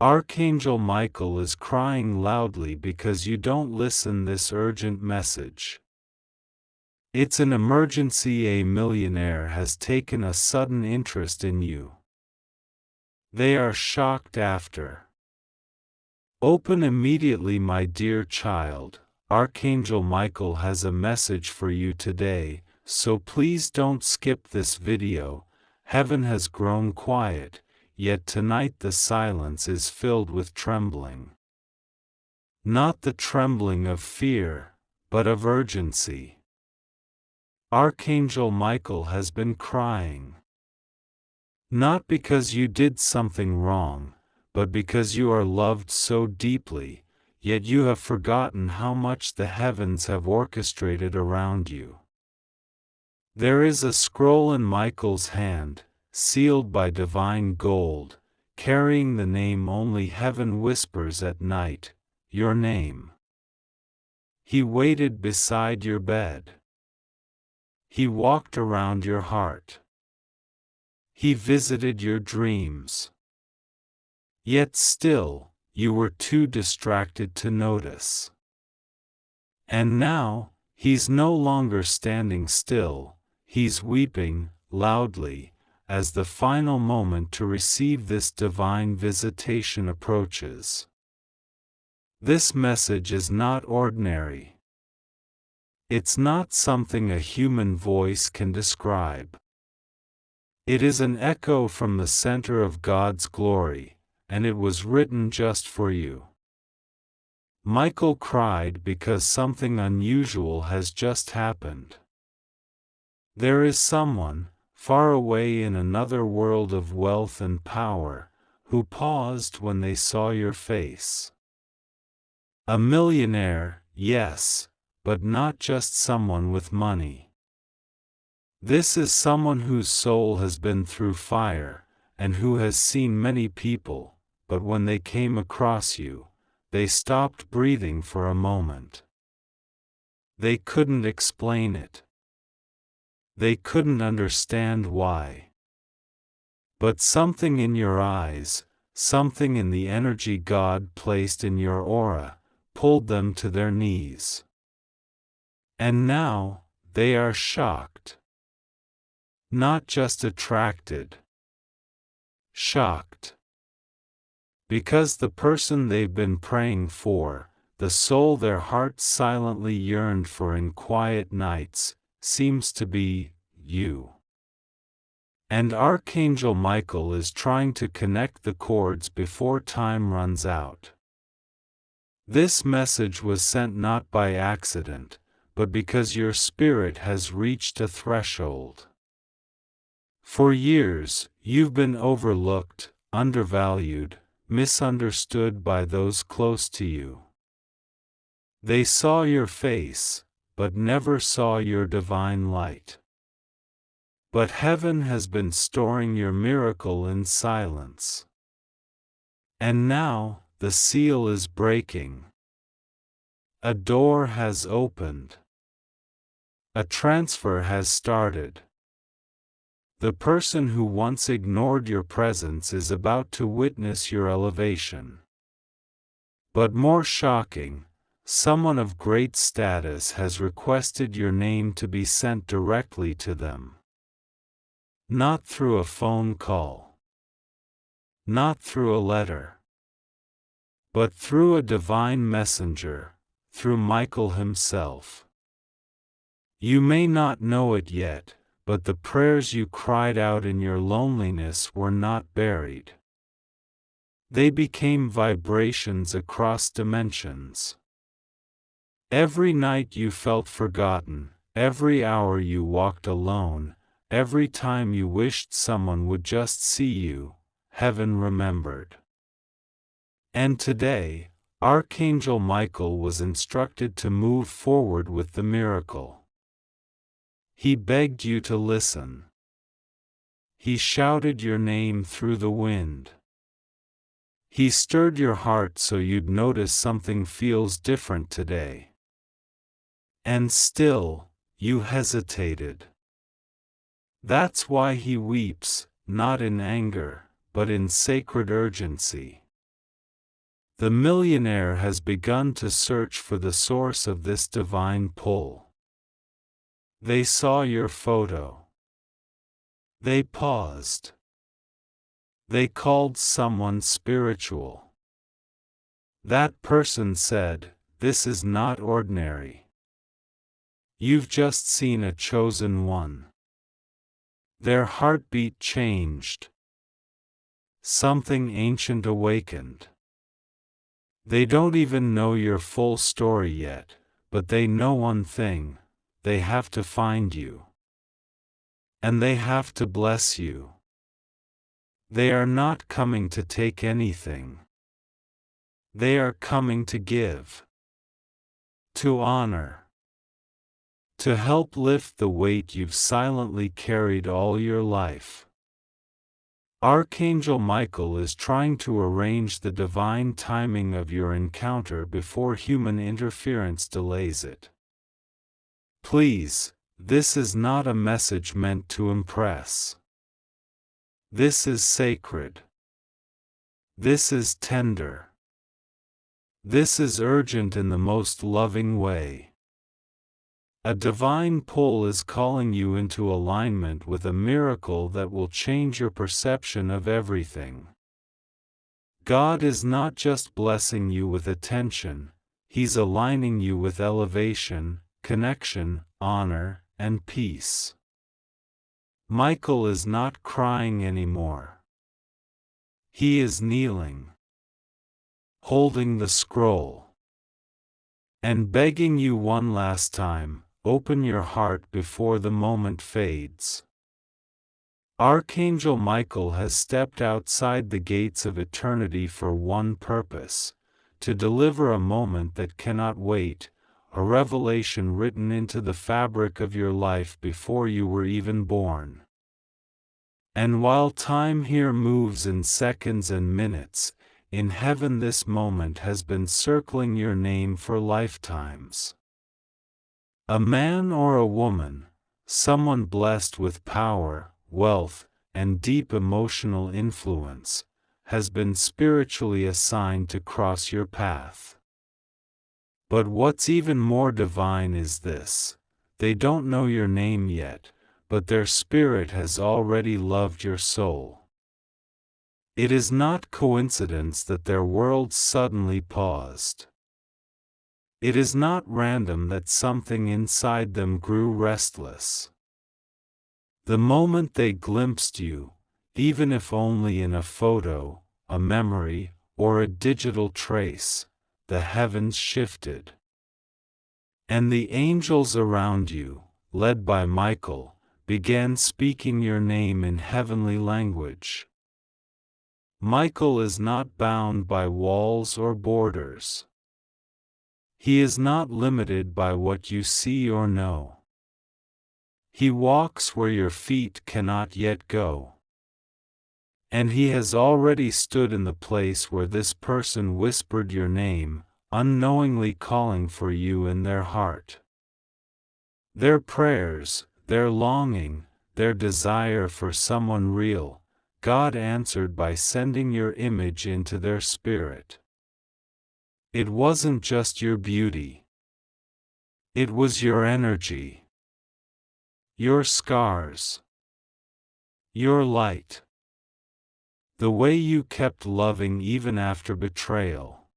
Archangel Michael is crying loudly because you don't listen this urgent message. It's an emergency. A millionaire has taken a sudden interest in you. They are shocked after. Open immediately, my dear child. Archangel Michael has a message for you today, so please don't skip this video. Heaven has grown quiet, yet tonight the silence is filled with trembling. Not the trembling of fear, but of urgency. Archangel Michael has been crying. Not because you did something wrong, but because you are loved so deeply, yet you have forgotten how much the heavens have orchestrated around you. There is a scroll in Michael's hand, sealed by divine gold, carrying the name only heaven whispers at night, your name. He waited beside your bed. He walked around your heart. He visited your dreams. Yet still, you were too distracted to notice. And now, he's no longer standing still, he's weeping, loudly, as the final moment to receive this divine visitation approaches. This message is not ordinary. It's not something a human voice can describe. It is an echo from the center of God's glory, and it was written just for you. Michael cried because something unusual has just happened. There is someone, far away in another world of wealth and power, who paused when they saw your face. A millionaire, yes, but not just someone with money. This is someone whose soul has been through fire, and who has seen many people, but when they came across you, they stopped breathing for a moment. They couldn't explain it. They couldn't understand why. But something in your eyes, something in the energy God placed in your aura, pulled them to their knees. And now, they are shocked. Not just attracted. Shocked. Because the person they've been praying for, the soul their hearts silently yearned for in quiet nights, seems to be you. And Archangel Michael is trying to connect the chords before time runs out. This message was sent not by accident, but because your spirit has reached a threshold. For years, you've been overlooked, undervalued, misunderstood by those close to you. They saw your face, but never saw your divine light. But heaven has been storing your miracle in silence. And now, the seal is breaking. A door has opened. A transfer has started. The person who once ignored your presence is about to witness your elevation. But more shocking, someone of great status has requested your name to be sent directly to them. Not through a phone call. Not through a letter. But through a divine messenger, through Michael himself. You may not know it yet, but the prayers you cried out in your loneliness were not buried. They became vibrations across dimensions. Every night you felt forgotten, every hour you walked alone, every time you wished someone would just see you, heaven remembered. And today, Archangel Michael was instructed to move forward with the miracle. He begged you to listen. He shouted your name through the wind. He stirred your heart so you'd notice something feels different today. And still, you hesitated. That's why he weeps, not in anger, but in sacred urgency. The millionaire has begun to search for the source of this divine pull. They saw your photo. They paused. They called someone spiritual. That person said, "This is not ordinary. You've just seen a chosen one." Their heartbeat changed. Something ancient awakened. They don't even know your full story yet, but they know one thing: they have to find you. And they have to bless you. They are not coming to take anything. They are coming to give. To honor. To help lift the weight you've silently carried all your life. Archangel Michael is trying to arrange the divine timing of your encounter before human interference delays it. Please, this is not a message meant to impress. This is sacred. This is tender. This is urgent in the most loving way. A divine pull is calling you into alignment with a miracle that will change your perception of everything. God is not just blessing you with attention, He's aligning you with elevation, connection, honor, and peace. Michael is not crying anymore. He is kneeling, holding the scroll, and begging you one last time: open your heart before the moment fades. Archangel Michael has stepped outside the gates of eternity for one purpose: to deliver a moment that cannot wait, a revelation written into the fabric of your life before you were even born. And while time here moves in seconds and minutes, in heaven this moment has been circling your name for lifetimes. A man or a woman, someone blessed with power, wealth, and deep emotional influence, has been spiritually assigned to cross your path. But what's even more divine is this: they don't know your name yet, but their spirit has already loved your soul. It is not coincidence that their worlds suddenly paused. It is not random that something inside them grew restless. The moment they glimpsed you, even if only in a photo, a memory, or a digital trace, the heavens shifted. And the angels around you, led by Michael, began speaking your name in heavenly language. Michael is not bound by walls or borders. He is not limited by what you see or know. He walks where your feet cannot yet go. And he has already stood in the place where this person whispered your name, unknowingly calling for you in their heart. Their prayers, their longing, their desire for someone real, God answered by sending your image into their spirit. It wasn't just your beauty. It was your energy. Your scars. Your light. The way you kept loving even after betrayal.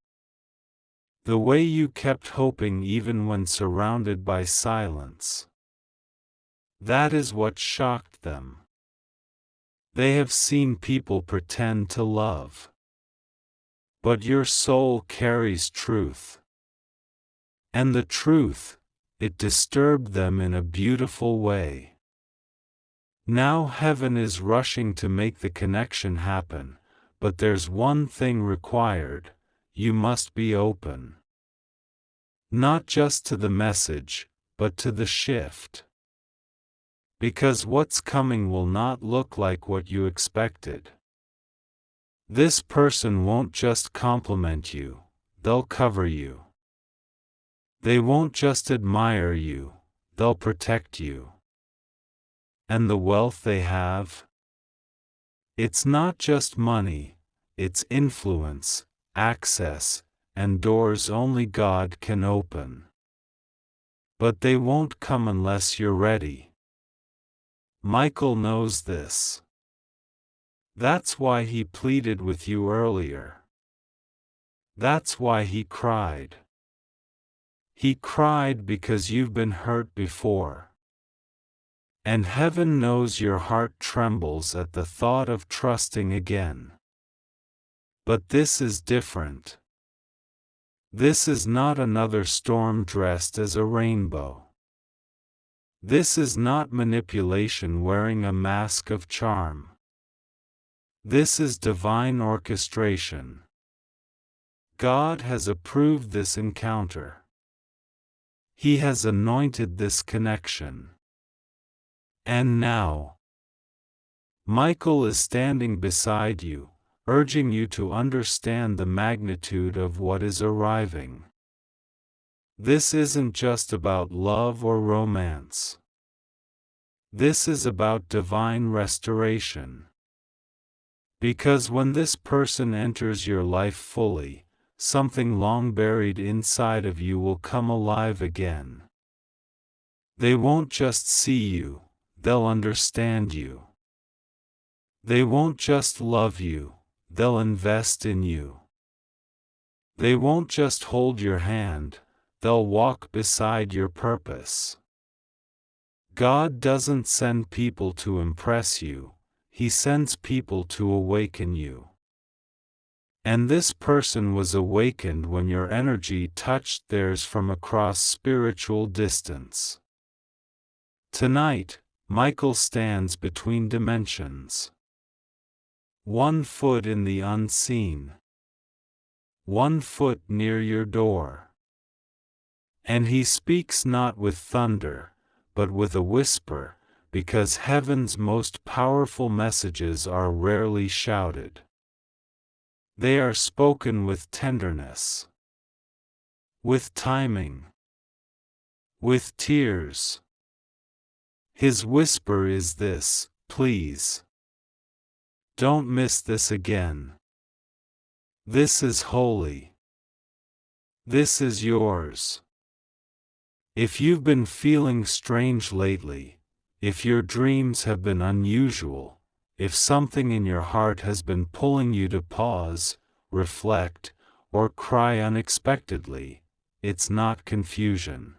The way you kept hoping even when surrounded by silence. That is what shocked them. They have seen people pretend to love. But your soul carries truth. And the truth, it disturbed them in a beautiful way. Now heaven is rushing to make the connection happen, but there's one thing required: you must be open. Not just to the message, but to the shift. Because what's coming will not look like what you expected. This person won't just compliment you, they'll cover you. They won't just admire you, they'll protect you. And the wealth they have? It's not just money, it's influence, access, and doors only God can open. But they won't come unless you're ready. Michael knows this. That's why he pleaded with you earlier. That's why he cried. He cried because you've been hurt before. And heaven knows your heart trembles at the thought of trusting again. But this is different. This is not another storm dressed as a rainbow. This is not manipulation wearing a mask of charm. This is divine orchestration. God has approved this encounter. He has anointed this connection. And now, Michael is standing beside you, urging you to understand the magnitude of what is arriving. This isn't just about love or romance. This is about divine restoration. Because when this person enters your life fully, something long buried inside of you will come alive again. They won't just see you, they'll understand you. They won't just love you, they'll invest in you. They won't just hold your hand, they'll walk beside your purpose. God doesn't send people to impress you, He sends people to awaken you. And this person was awakened when your energy touched theirs from across spiritual distance. Tonight, Michael stands between dimensions. 1 foot in the unseen. 1 foot near your door. And he speaks not with thunder, but with a whisper, because heaven's most powerful messages are rarely shouted. They are spoken with tenderness, with timing, with tears. His whisper is this: please, don't miss this again. This is holy. This is yours. If you've been feeling strange lately, if your dreams have been unusual, if something in your heart has been pulling you to pause, reflect, or cry unexpectedly, it's not confusion.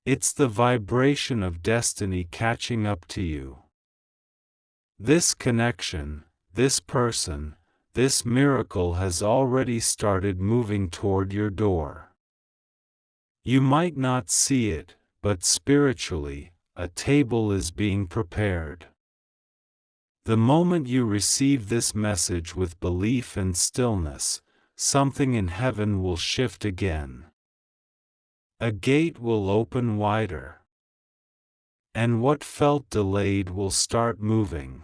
It's the vibration of destiny catching up to you. This connection, this person, this miracle has already started moving toward your door. You might not see it, but spiritually, a table is being prepared. The moment you receive this message with belief and stillness, something in heaven will shift again. A gate will open wider. And what felt delayed will start moving.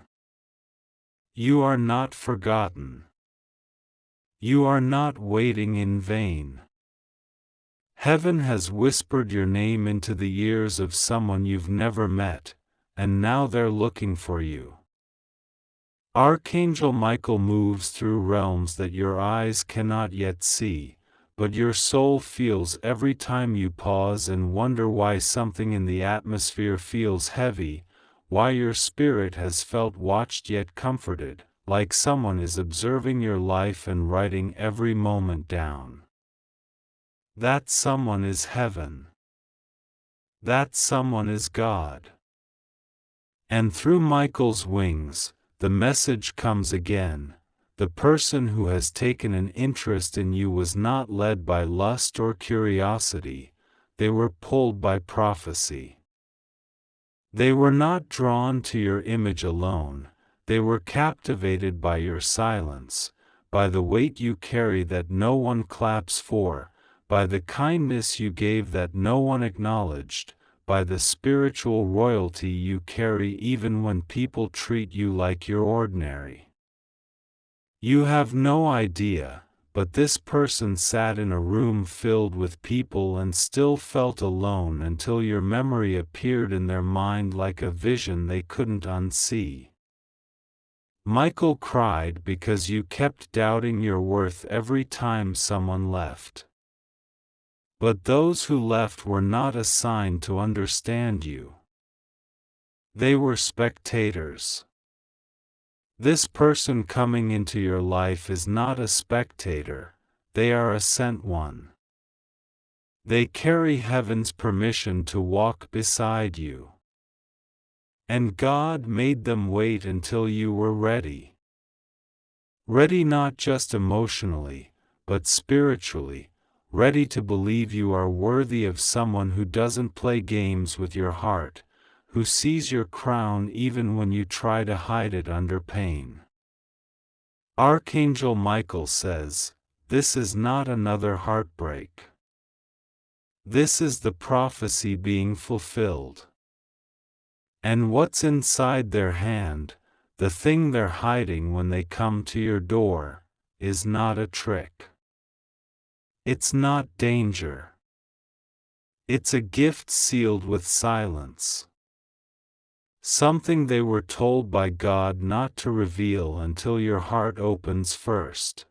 You are not forgotten. You are not waiting in vain. Heaven has whispered your name into the ears of someone you've never met, and now they're looking for you. Archangel Michael moves through realms that your eyes cannot yet see, but your soul feels every time you pause and wonder why something in the atmosphere feels heavy, why your spirit has felt watched yet comforted, like someone is observing your life and writing every moment down. That someone is heaven. That someone is God. And through Michael's wings, the message comes again. The person who has taken an interest in you was not led by lust or curiosity, they were pulled by prophecy. They were not drawn to your image alone, they were captivated by your silence, by the weight you carry that no one claps for, by the kindness you gave that no one acknowledged, by the spiritual royalty you carry even when people treat you like you're ordinary. You have no idea, but this person sat in a room filled with people and still felt alone until your memory appeared in their mind like a vision they couldn't unsee. Michael cried because you kept doubting your worth every time someone left. But those who left were not assigned to understand you. They were spectators. This person coming into your life is not a spectator, they are a sent one. They carry heaven's permission to walk beside you. And God made them wait until you were ready. Ready not just emotionally, but spiritually, ready to believe you are worthy of someone who doesn't play games with your heart, who sees your crown even when you try to hide it under pain. Archangel Michael says, this is not another heartbreak. This is the prophecy being fulfilled. And what's inside their hand, the thing they're hiding when they come to your door, is not a trick. It's not danger. It's a gift sealed with silence. Something they were told by God not to reveal until your heart opens first.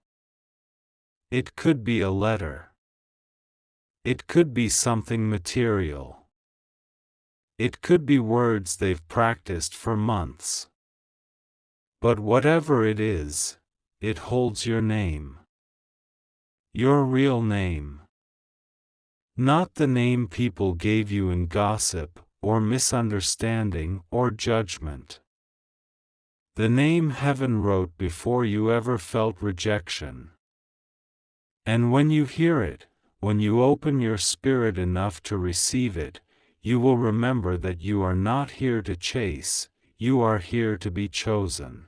It could be a letter. It could be something material. It could be words they've practiced for months. But whatever it is, it holds your name. Your real name. Not the name people gave you in gossip, or misunderstanding, or judgment. The name heaven wrote before you ever felt rejection. And when you hear it, when you open your spirit enough to receive it, you will remember that you are not here to chase, you are here to be chosen.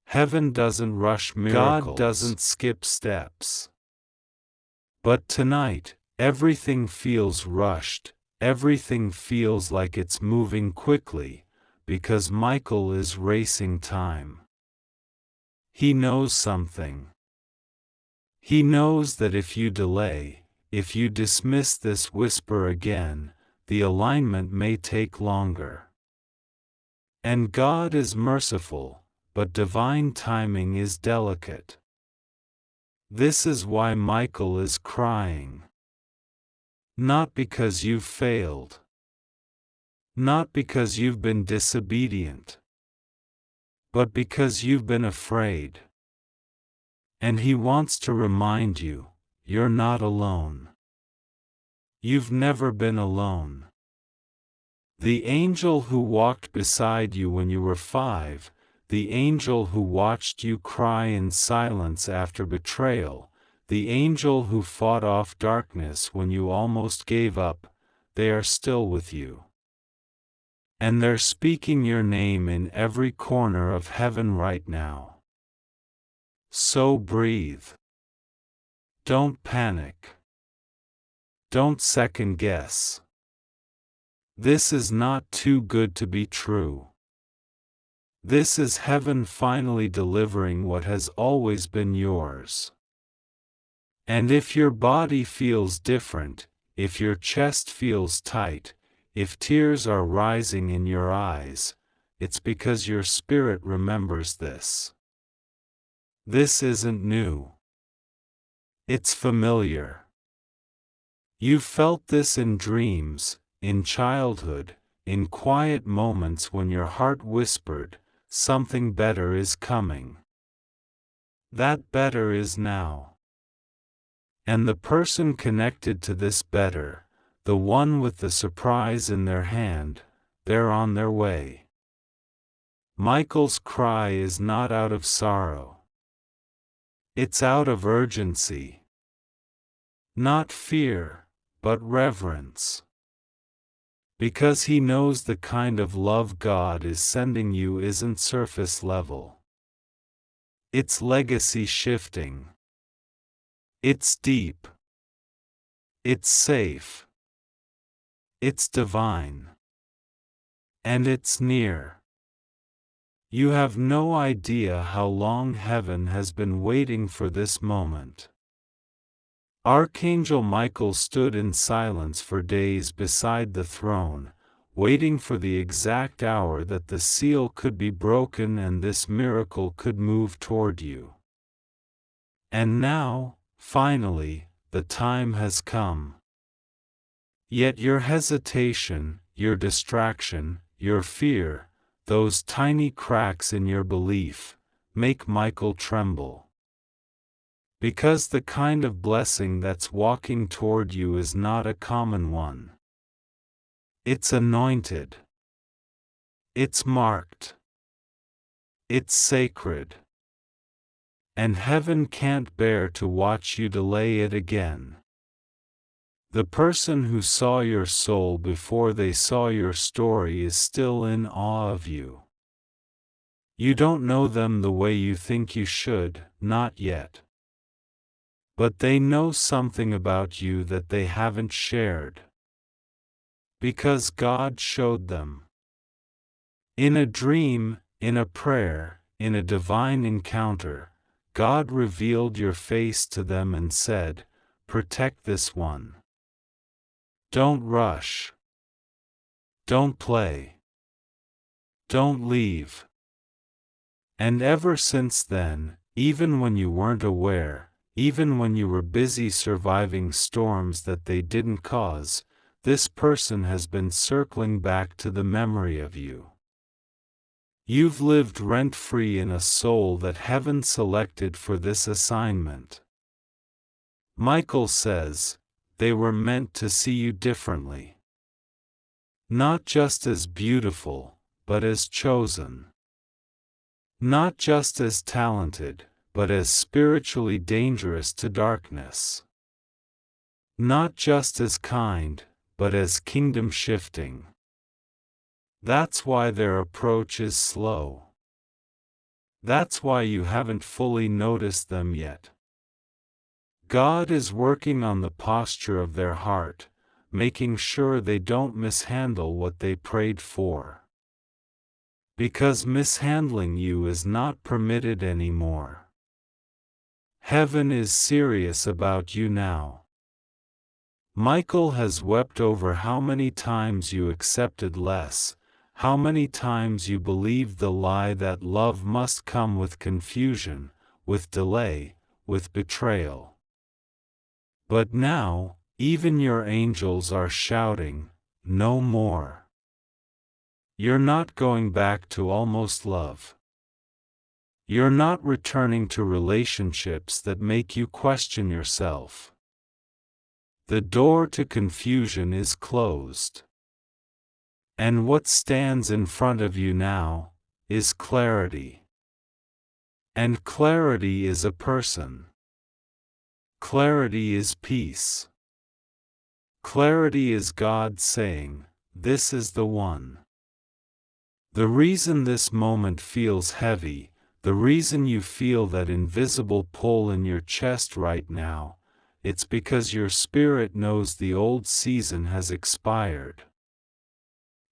Heaven doesn't rush miracles. God doesn't skip steps. But tonight, everything feels rushed, everything feels like it's moving quickly, because Michael is racing time. He knows something. He knows that if you delay, if you dismiss this whisper again, the alignment may take longer. And God is merciful, but divine timing is delicate. This is why Michael is crying. Not because you've failed. Not because you've been disobedient. But because you've been afraid. And he wants to remind you, you're not alone. You've never been alone. The angel who walked beside you when you were 5, the angel who watched you cry in silence after betrayal, the angel who fought off darkness when you almost gave up, they are still with you. And they're speaking your name in every corner of heaven right now. So breathe. Don't panic. Don't second guess. This is not too good to be true. This is heaven finally delivering what has always been yours. And if your body feels different, if your chest feels tight, if tears are rising in your eyes, it's because your spirit remembers this. This isn't new. It's familiar. You felt this in dreams, in childhood, in quiet moments when your heart whispered, something better is coming. That better is now. And the person connected to this better, the one with the surprise in their hand, they're on their way. Michael's cry is not out of sorrow. It's out of urgency. Not fear, but reverence. Because he knows the kind of love God is sending you isn't surface level. It's legacy shifting. It's deep. It's safe. It's divine. And it's near. You have no idea how long heaven has been waiting for this moment. Archangel Michael stood in silence for days beside the throne, waiting for the exact hour that the seal could be broken and this miracle could move toward you. And now, finally, the time has come. Yet your hesitation, your distraction, your fear, those tiny cracks in your belief, make Michael tremble. Because the kind of blessing that's walking toward you is not a common one. It's anointed. It's marked. It's sacred. And heaven can't bear to watch you delay it again. The person who saw your soul before they saw your story is still in awe of you. You don't know them the way you think you should, not yet. But they know something about you that they haven't shared. Because God showed them. In a dream, in a prayer, in a divine encounter, God revealed your face to them and said, "Protect this one. Don't rush. Don't play. Don't leave." And ever since then, even when you weren't aware, even when you were busy surviving storms that they didn't cause, this person has been circling back to the memory of you. You've lived rent-free in a soul that heaven selected for this assignment. Michael says, they were meant to see you differently. Not just as beautiful, but as chosen. Not just as talented, but as spiritually dangerous to darkness. Not just as kind, but as kingdom-shifting. That's why their approach is slow. That's why you haven't fully noticed them yet. God is working on the posture of their heart, making sure they don't mishandle what they prayed for. Because mishandling you is not permitted anymore. Heaven is serious about you now. Michael has wept over how many times you accepted less, how many times you believed the lie that love must come with confusion, with delay, with betrayal. But now, even your angels are shouting, "No more." You're not going back to almost love. You're not returning to relationships that make you question yourself. The door to confusion is closed. And what stands in front of you now is clarity. And clarity is a person. Clarity is peace. Clarity is God saying, "This is the one." The reason this moment feels heavy, the reason you feel that invisible pull in your chest right now, it's because your spirit knows the old season has expired.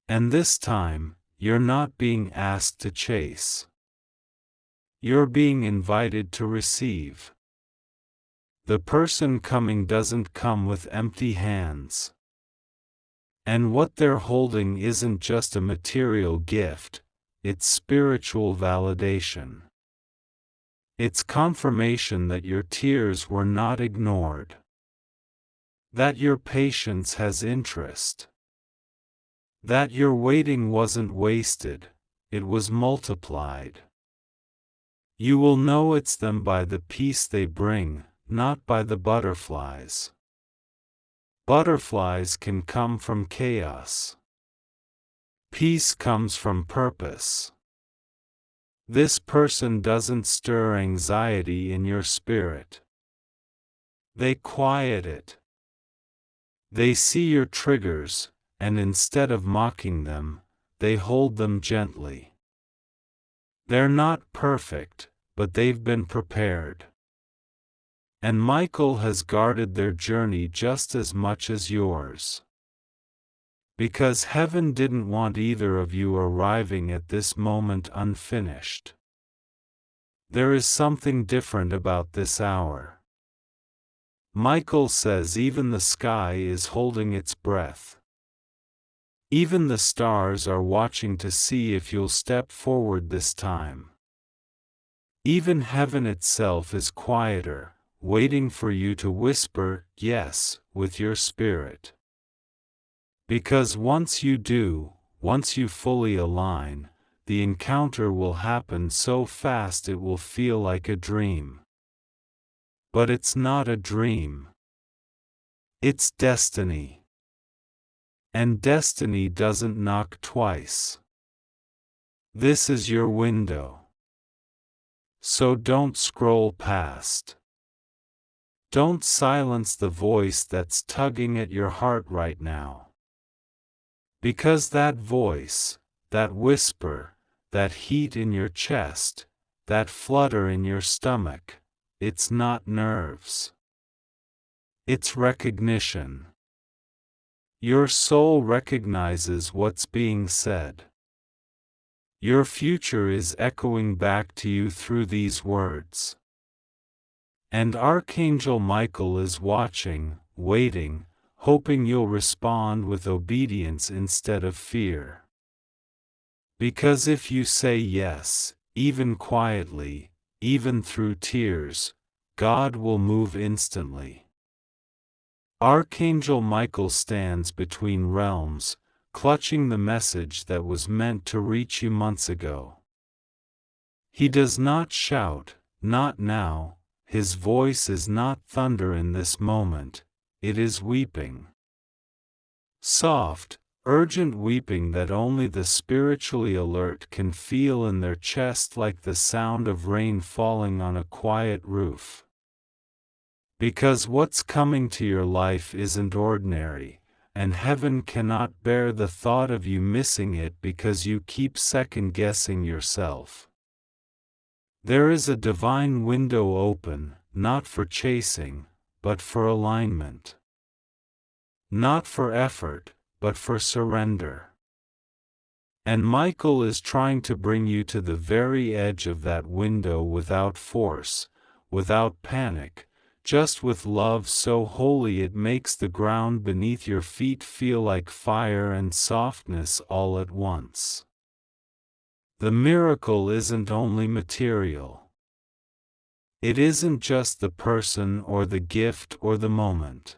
And this time, you're not being asked to chase. You're being invited to receive. The person coming doesn't come with empty hands. And what they're holding isn't just a material gift, it's spiritual validation. It's confirmation that your tears were not ignored. That your patience has interest. That your waiting wasn't wasted, it was multiplied. You will know it's them by the peace they bring, not by the butterflies. Butterflies can come from chaos. Peace comes from purpose. This person doesn't stir anxiety in your spirit. They quiet it. They see your triggers, and instead of mocking them, they hold them gently. They're not perfect, but they've been prepared. And Michael has guarded their journey just as much as yours. Because heaven didn't want either of you arriving at this moment unfinished. There is something different about this hour. Michael says even the sky is holding its breath. Even the stars are watching to see if you'll step forward this time. Even heaven itself is quieter, waiting for you to whisper yes with your spirit. Because once you do, once you fully align, the encounter will happen so fast it will feel like a dream. But it's not a dream. It's destiny. And destiny doesn't knock twice. This is your window. So don't scroll past. Don't silence the voice that's tugging at your heart right now. Because that voice, that whisper, that heat in your chest, that flutter in your stomach, it's not nerves. It's recognition. Your soul recognizes what's being said. Your future is echoing back to you through these words. And Archangel Michael is watching, waiting, hoping you'll respond with obedience instead of fear. Because if you say yes, even quietly, even through tears, God will move instantly. Archangel Michael stands between realms, clutching the message that was meant to reach you months ago. He does not shout, not now. His voice is not thunder in this moment, it is weeping. Soft, urgent weeping that only the spiritually alert can feel in their chest, like the sound of rain falling on a quiet roof. Because what's coming to your life isn't ordinary, and heaven cannot bear the thought of you missing it because you keep second-guessing yourself. There is a divine window open, not for chasing, but for alignment. Not for effort, but for surrender. And Michael is trying to bring you to the very edge of that window without force, without panic, just with love so holy it makes the ground beneath your feet feel like fire and softness all at once. The miracle isn't only material. It isn't just the person or the gift or the moment.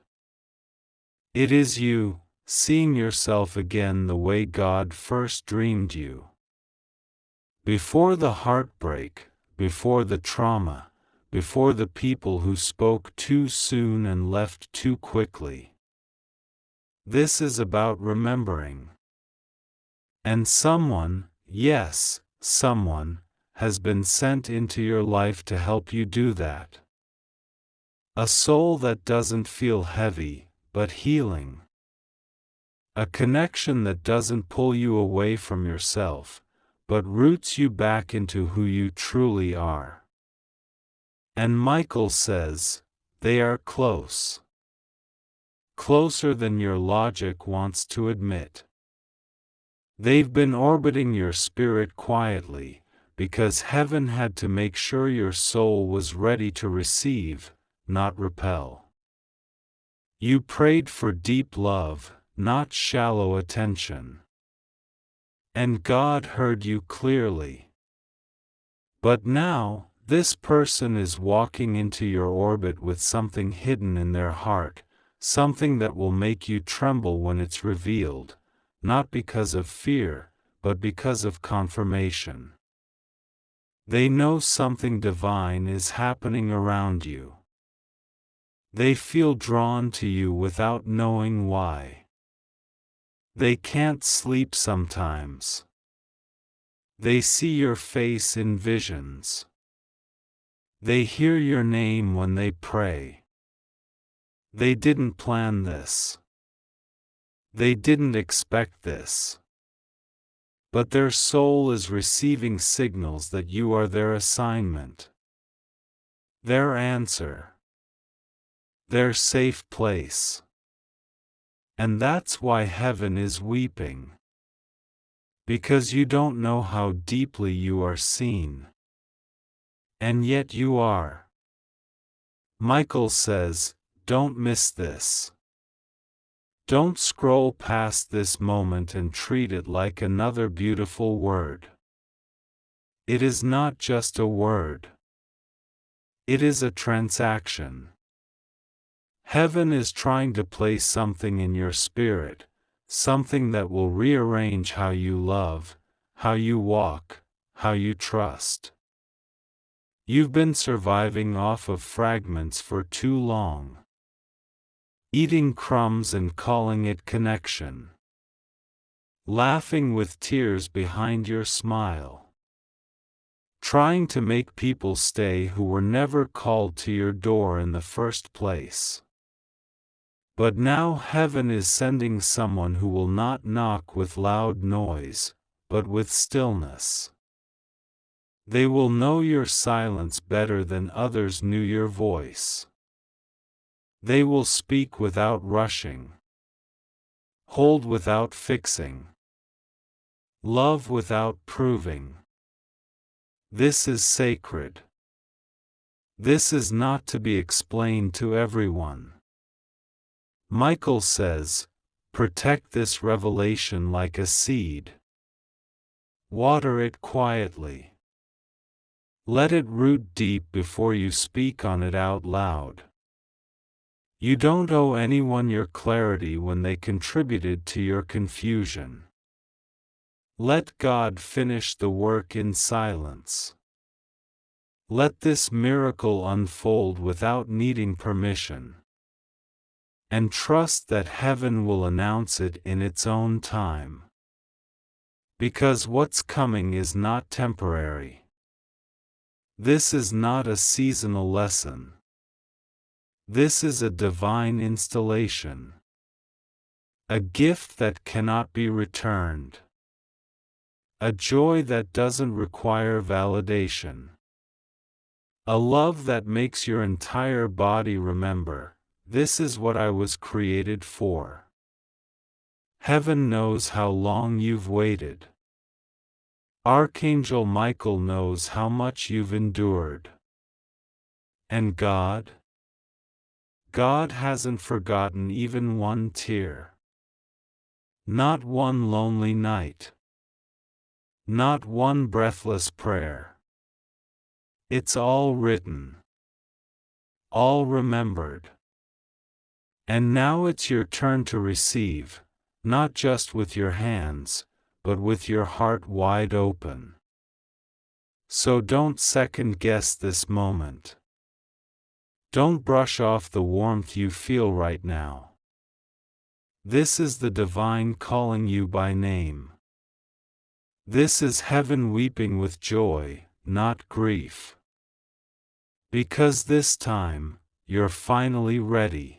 It is you, seeing yourself again the way God first dreamed you. Before the heartbreak, before the trauma, before the people who spoke too soon and left too quickly. This is about remembering. And someone, yes, someone, has been sent into your life to help you do that. A soul that doesn't feel heavy, but healing. A connection that doesn't pull you away from yourself, but roots you back into who you truly are. And Michael says, they are close. Closer than your logic wants to admit. They've been orbiting your spirit quietly, because heaven had to make sure your soul was ready to receive, not repel. You prayed for deep love, not shallow attention. And God heard you clearly. But now, this person is walking into your orbit with something hidden in their heart, something that will make you tremble when it's revealed, not because of fear, but because of confirmation. They know something divine is happening around you. They feel drawn to you without knowing why. They can't sleep sometimes. They see your face in visions. They hear your name when they pray. They didn't plan this. They didn't expect this. But their soul is receiving signals that you are their assignment. Their answer. Their safe place. And that's why heaven is weeping. Because you don't know how deeply you are seen. And yet you are. Michael says, don't miss this. Don't scroll past this moment and treat it like another beautiful word. It is not just a word. It is a transaction. Heaven is trying to place something in your spirit, something that will rearrange how you love, how you walk, how you trust. You've been surviving off of fragments for too long. Eating crumbs and calling it connection. Laughing with tears behind your smile. Trying to make people stay who were never called to your door in the first place. But now heaven is sending someone who will not knock with loud noise, but with stillness. They will know your silence better than others knew your voice. They will speak without rushing, hold without fixing, love without proving. This is sacred. This is not to be explained to everyone. Michael says, protect this revelation like a seed. Water it quietly. Let it root deep before you speak on it out loud. You don't owe anyone your clarity when they contributed to your confusion. Let God finish the work in silence. Let this miracle unfold without needing permission. And trust that heaven will announce it in its own time. Because what's coming is not temporary. This is not a seasonal lesson. This is a divine installation. A gift that cannot be returned. A joy that doesn't require validation. A love that makes your entire body remember, this is what I was created for. Heaven knows how long you've waited. Archangel Michael knows how much you've endured. And God? God hasn't forgotten even one tear. Not one lonely night. Not one breathless prayer. It's all written. All remembered. And now it's your turn to receive, not just with your hands, but with your heart wide open. So don't second-guess this moment. Don't brush off the warmth you feel right now. This is the divine calling you by name. This is heaven weeping with joy, not grief. Because this time, you're finally ready.